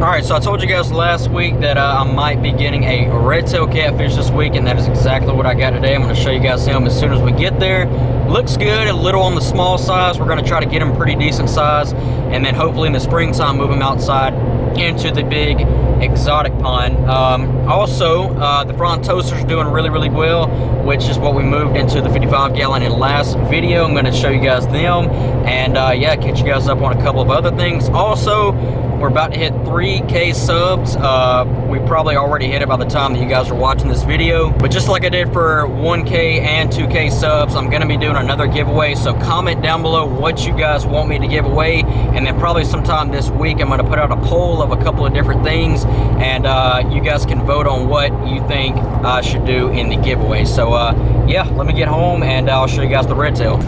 Alright, so I told you guys last week that I might be getting a red-tailed catfish this week, and that is exactly what I got today. I'm going to show you guys him as soon as we get there. Looks good, a little on the small size. We're going to try to get him pretty decent size, and then hopefully in the springtime move him outside into the big exotic pond. Also, the frontosers doing really well, which is what we moved into the 55-gallon in last video. I'm going to show you guys them, and yeah, catch you guys up on a couple of other things. Also, we're about to hit 3K subs. We probably already hit it by the time that you guys are watching this video. But just like I did for 1K and 2K subs, I'm going to be doing another giveaway. So comment down below what you guys want me to give away. And then probably sometime this week, I'm going to put out a poll of a couple of different things. And you guys can vote on what you think I should do in the giveaway. So yeah, let me get home and I'll show you guys the red tail.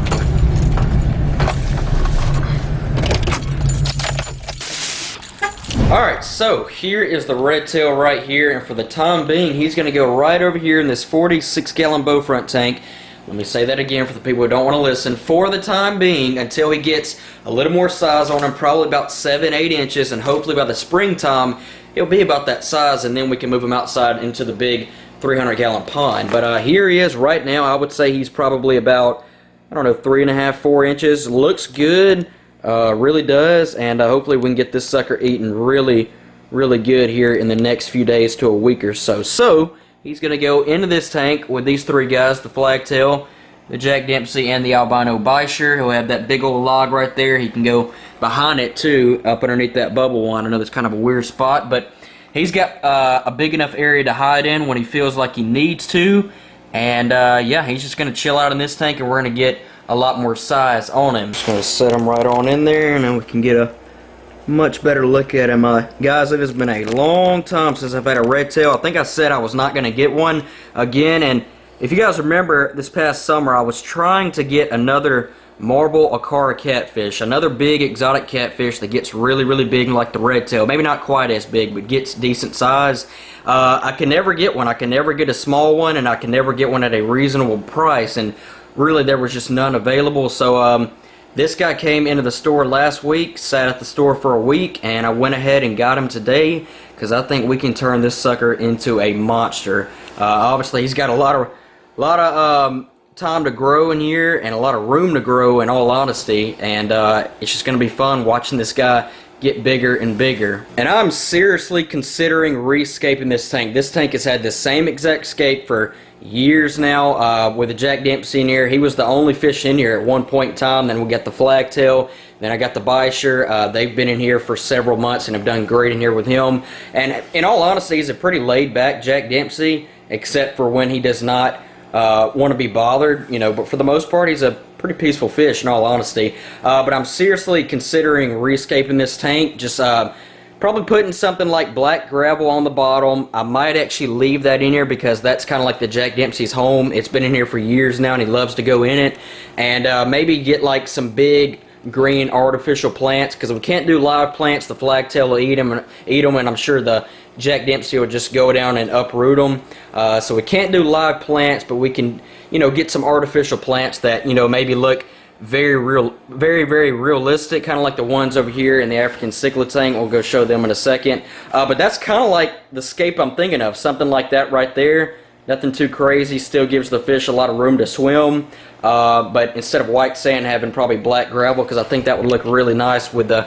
Alright, so here is the red tail right here, and for the time being, he's going to go right over here in this 46-gallon bow front tank. Let me say that again for the people who don't want to listen. For the time being, until he gets a little more size on him, probably about 7-8 inches, and hopefully by the springtime, he'll be about that size, and then we can move him outside into the big 300-gallon pond. But here he is right now. I would say he's probably about, I don't know, 3.5, 4 inches. Looks good. Really does, and hopefully we can get this sucker eating really good here in the next few days to a week or so. So he's going to go into this tank with these three guys, the flagtail, the Jack Dempsey, and the albino bisher. He'll have that big old log right there. He can go behind it too, up underneath that bubble one. I know that's kind of a weird spot, but he's got a big enough area to hide in when he feels like he needs to. And yeah, he's just going to chill out in this tank, and we're going to get a lot more size on him. Just going to set him right on in there, and then we can get a much better look at him. Guys, it has been a long time since I've had a red tail. I think I said I was not going to get one again, and if you guys remember, this past summer I was trying to get another marble Acara catfish, another big exotic catfish that gets really big like the red tail. Maybe not quite as big, but gets decent size. I can never get one. I can never get a small one, and I can never get one at a reasonable price, and really there was just none available. So this guy came into the store last week, sat at the store for a week, and I went ahead and got him today because I think we can turn this sucker into a monster. Obviously he's got a lot of time to grow in here and a lot of room to grow, in all honesty, and it's just going to be fun watching this guy get bigger and bigger. And I'm seriously considering rescaping this tank. This tank has had the same exact scape for years now, with the Jack Dempsey in here. He was the only fish in here at one point in time. Then we got the flagtail, then I got the bisher. They've been in here for several months and have done great in here with him. And in all honesty, he's a pretty laid back Jack Dempsey, except for when he does not want to be bothered, you know, but for the most part he's a pretty peaceful fish, in all honesty. But I'm seriously considering rescaping this tank, just probably putting something like black gravel on the bottom. I might actually leave that in here because that's kind of like the Jack Dempsey's home. It's been in here for years now and he loves to go in it. And maybe get like some big green artificial plants, because we can't do live plants. The flagtail will eat them, and I'm sure the Jack Dempsey will just go down and uproot them. So we can't do live plants, but we can, you know, get some artificial plants that, you know, maybe look very realistic, kind of like the ones over here in the African cichlid tank. We'll go show them in a second. But that's kind of like the scape I'm thinking of, something like that right there. Nothing too crazy, still gives the fish a lot of room to swim. But instead of white sand, having probably black gravel, because I think that would look really nice with the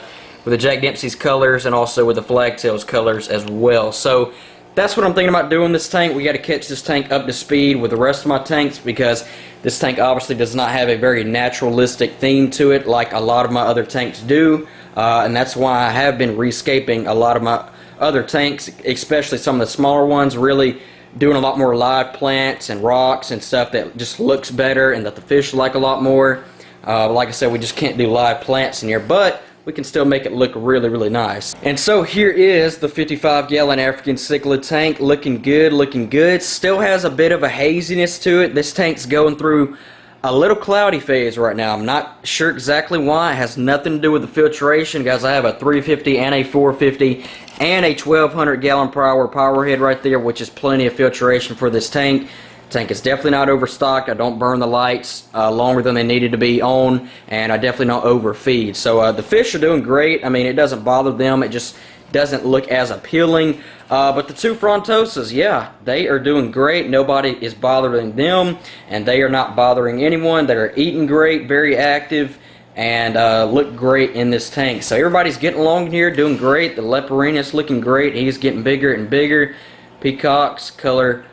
Jack Dempsey's colors and also with the flagtail's colors as well. So that's what I'm thinking about doing this tank. We got to catch this tank up to speed with the rest of my tanks, because this tank obviously does not have a very naturalistic theme to it like a lot of my other tanks do. And that's why I have been rescaping a lot of my other tanks, especially some of the smaller ones, really doing a lot more live plants and rocks and stuff that just looks better and that the fish like a lot more. Like I said, we just can't do live plants in here, but we can still make it look really nice. And so here is the 55-gallon African cichlid tank, looking good. Still has a bit of a haziness to it. This tank's going through a little cloudy phase right now. I'm not sure exactly why. It has nothing to do with the filtration. Guys, I have a 350 and a 450 and a 1200 gallon per hour power head right there, which is plenty of filtration for this tank. Tank is definitely not overstocked. I don't burn the lights longer than they needed to be on, and I definitely don't overfeed. So the fish are doing great. I mean, it doesn't bother them. It just doesn't look as appealing. But the two Frontosas, yeah, they are doing great. Nobody is bothering them, and they are not bothering anyone. They are eating great, very active, and look great in this tank. So everybody's getting along here, doing great. The Leporina's looking great. He's getting bigger and bigger. Peacocks color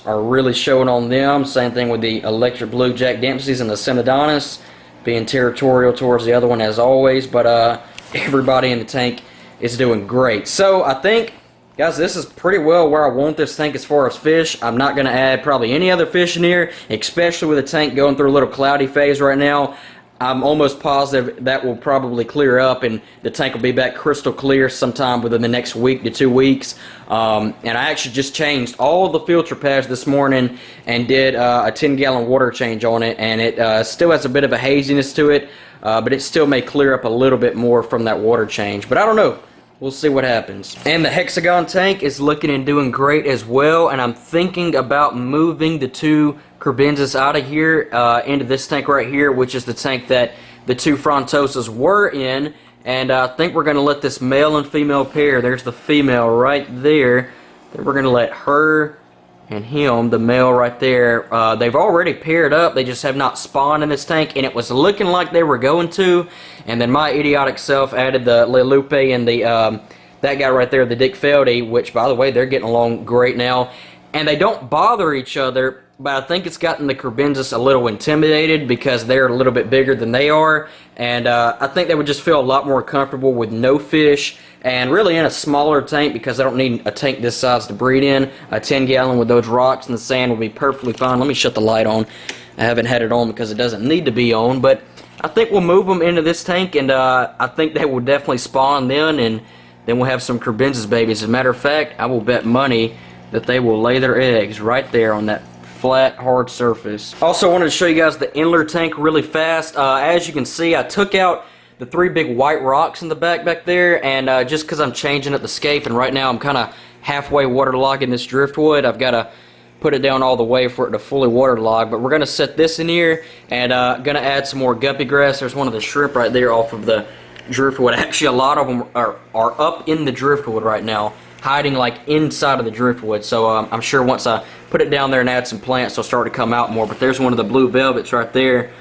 are really showing on them. Same thing with the electric blue Jack Dempsey's and the Cenodonis, being territorial towards the other one as always. But everybody in the tank is doing great. So I think, guys, this is pretty well where I want this tank as far as fish. I'm not going to add probably any other fish in here, especially with the tank going through a little cloudy phase right now. I'm almost positive that will probably clear up and the tank will be back crystal clear sometime within the next week to 2 weeks. And I actually just changed all the filter pads this morning and did a 10-gallon water change on it, and it still has a bit of a haziness to it, but it still may clear up a little bit more from that water change. But I don't know. We'll see what happens. And the hexagon tank is looking and doing great as well, and I'm thinking about moving the two Crebensis out of here into this tank right here, which is the tank that the two Frontosas were in. And I think we're going to let this male and female pair, there's the female right there, then we're going to let her and him, the male right there, they've already paired up. They just have not spawned in this tank, and it was looking like they were going to. And then my idiotic self added the Lelupe and the that guy right there, the Dick Feldy, which, by the way, they're getting along great now. And they don't bother each other, but I think it's gotten the Crebensis a little intimidated because they're a little bit bigger than they are. And I think they would just feel a lot more comfortable with no fish and really in a smaller tank, because I don't need a tank this size to breed in. A 10-gallon with those rocks and the sand will be perfectly fine. Let me shut the light on. I haven't had it on because it doesn't need to be on, but I think we'll move them into this tank, and I think they will definitely spawn then, and then we'll have some Crebensis babies. As a matter of fact, I will bet money that they will lay their eggs right there on that flat, hard surface. Also wanted to show you guys the inler tank really fast. As you can see, I took out the 3 big white rocks in the back there, and just because I'm changing up the scape, and right now I'm kind of halfway waterlogging this driftwood, I've got to put it down all the way for it to fully waterlog. But we're going to set this in here, and going to add some more guppy grass. There's one of the shrimp right there off of the driftwood. Actually, a lot of them are up in the driftwood right now, hiding like inside of the driftwood. So I'm sure once I put it down there and add some plants, they'll start to come out more. But there's one of the blue velvets right there.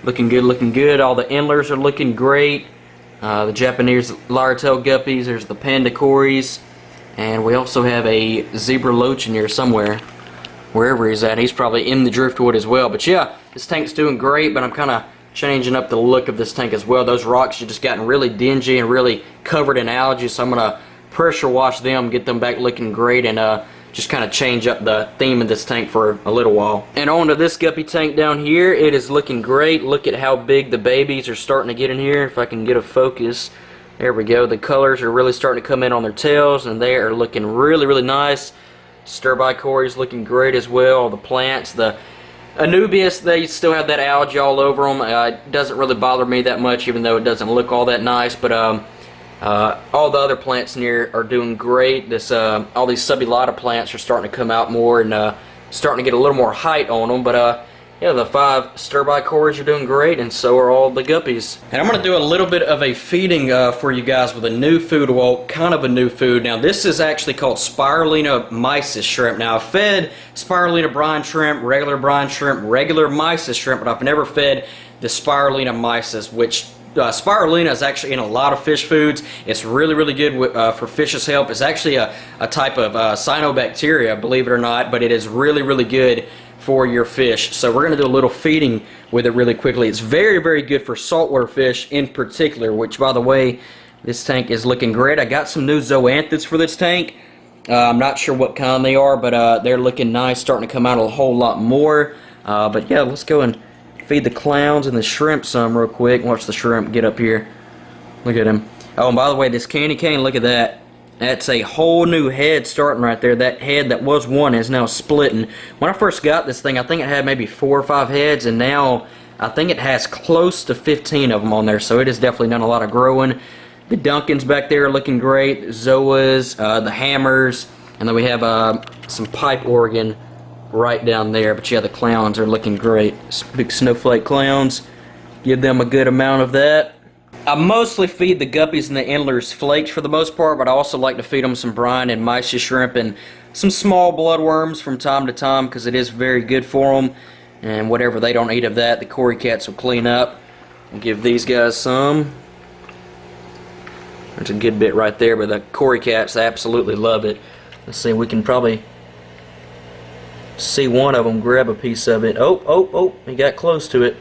Looking good, looking good. All the endlers are looking great. The Japanese lyre-tailed guppies. There's the panda cories. And we also have a zebra loach in here somewhere. Wherever he's at. He's probably in the driftwood as well. But yeah, this tank's doing great, but I'm kind of changing up the look of this tank as well. Those rocks have just gotten really dingy and really covered in algae, so I'm going to pressure wash them, get them back looking great, and just kind of change up the theme of this tank for a little while. And on to this guppy tank down here. It is looking great. Look at how big the babies are starting to get in here. If I can get a focus. There we go. The colors are really starting to come in on their tails, and they are looking really, really nice. Sturbicories looking great as well. The plants, the Anubias, they still have that algae all over them. It doesn't really bother me that much, even though it doesn't look all that nice. But all the other plants in here are doing great. All these subulata plants are starting to come out more and starting to get a little more height on them. But yeah, the 5 Sturbicories are doing great, and so are all the guppies. And I'm going to do a little bit of a feeding for you guys with a new food, well, kind of a new food. Now, this is actually called Spirulina mysis shrimp. Now, I've fed Spirulina brine shrimp, regular mysis shrimp, but I've never fed the Spirulina mysis, which spirulina is actually in a lot of fish foods. It's really, really good for fish's health. It's actually a type of cyanobacteria, believe it or not, but it is really, really good for your fish. So we're going to do a little feeding with it really quickly. It's very, very good for saltwater fish in particular, which, by the way, this tank is looking great. I got some new zoanthids for this tank. I'm not sure what kind they are, but they're looking nice, starting to come out a whole lot more. But yeah, let's go and feed the clowns and the shrimp some real quick. Watch the shrimp get up here. Look at him. Oh, and by the way, this candy cane, look at that. That's a whole new head starting right there. That head that was one is now splitting. When I first got this thing, I think it had maybe 4 or 5 heads, and now I think it has close to 15 of them on there, so it has definitely done a lot of growing. The Duncans back there are looking great. Zoas, the Hammers, and then we have some pipe Oregon right down there. But yeah, the clowns are looking great. Big snowflake clowns. Give them a good amount of that. I mostly feed the guppies and the endlers flakes for the most part, but I also like to feed them some brine and mice shrimp and some small bloodworms from time to time because it is very good for them. And whatever they don't eat of that, the Cory cats will clean up. I'll give these guys some. There's a good bit right there, but the Cory cats absolutely love it. Let's see, we can probably see one of them grab a piece of it. Oh, he got close to it.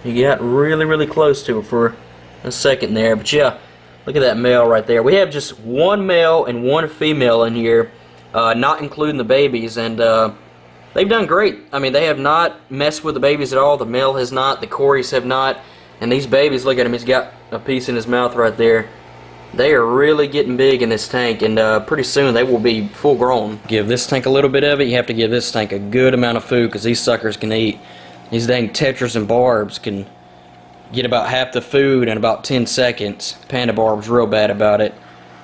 He got really close to it for a second there. But yeah, look at that male right there. We have just one male and one female in here, not including the babies, and they've done great. I mean, they have not messed with the babies at all. The male has not, the Corys have not, and these babies, look at him, he's got a piece in his mouth right there. They are really getting big in this tank, and pretty soon they will be full grown. Give this tank a little bit of it. You have to give this tank a good amount of food because these suckers can eat. These dang tetras and barbs can get about half the food in about 10 seconds. Panda barb's real bad about it.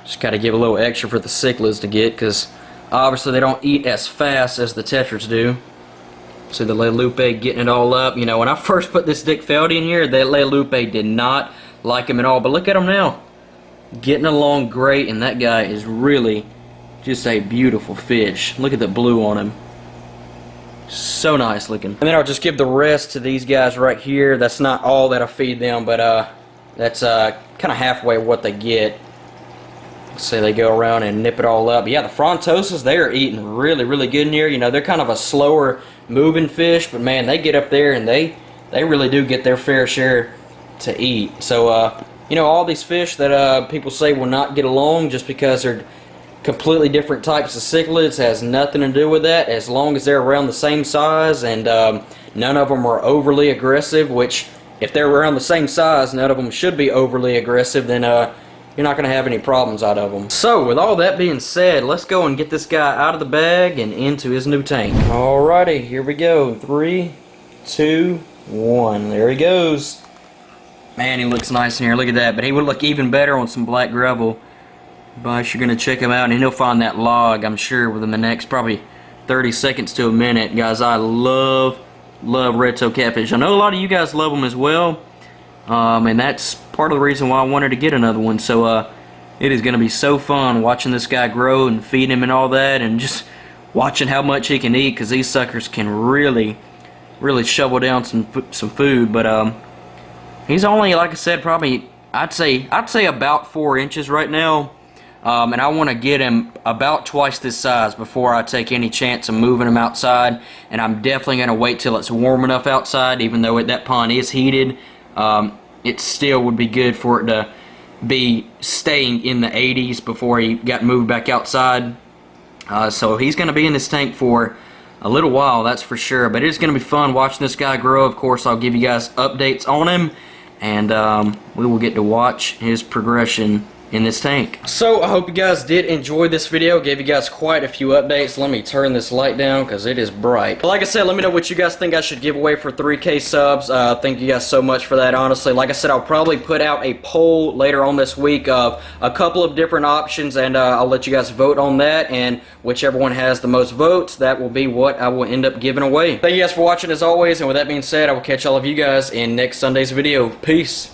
Just gotta give a little extra for the cichlids to get because obviously they don't eat as fast as the tetras do. See the Lelupe getting it all up. You know, when I first put this Dick Feldy in here, that Lelupe did not like him at all. But look at him now. Getting along great, and that guy is really just a beautiful fish. Look at the blue on him. So nice looking. And then I'll just give the rest to these guys right here. That's not all that I feed them, but that's kind of halfway what they get. So they go around and nip it all up. But yeah, the Frontosas, they are eating really good in here. You know, they're kind of a slower moving fish, but man, they get up there and they really do get their fair share to eat. So you know, all these fish that people say will not get along just because they're completely different types of cichlids has nothing to do with that, as long as they're around the same size and none of them are overly aggressive, which if they're around the same size, none of them should be overly aggressive, then you're not going to have any problems out of them. So with all that being said, let's go and get this guy out of the bag and into his new tank. Alrighty, here we go. 3, 2, 1. There he goes. Man, he looks nice in here. Look at that. But he would look even better on some black gravel. But you're going to check him out, and he'll find that log, I'm sure, within the next probably 30 seconds to a minute. Guys, I love red-tail catfish. I know a lot of you guys love them as well, and that's part of the reason why I wanted to get another one. So it is going to be so fun watching this guy grow and feeding him and all that, and just watching how much he can eat, because these suckers can really shovel down some food. But he's only, like I said, probably I'd say about 4 inches right now. And I want to get him about twice this size before I take any chance of moving him outside. And I'm definitely going to wait till it's warm enough outside, even though that pond is heated. It still would be good for it to be staying in the 80s before he got moved back outside. So he's going to be in this tank for a little while, that's for sure. But it's going to be fun watching this guy grow. Of course, I'll give you guys updates on him, and we will get to watch his progression in this tank. So I hope you guys did enjoy this video. Gave you guys quite a few updates. Let me turn this light down because it is bright. But like I said, let me know what you guys think I should give away for 3K subs. Thank you guys so much for that, honestly. Like I said, I'll probably put out a poll later on this week of a couple of different options, and I'll let you guys vote on that, and whichever one has the most votes, that will be what I will end up giving away. Thank you guys for watching as always, and with that being said, I will catch all of you guys in next Sunday's video. Peace.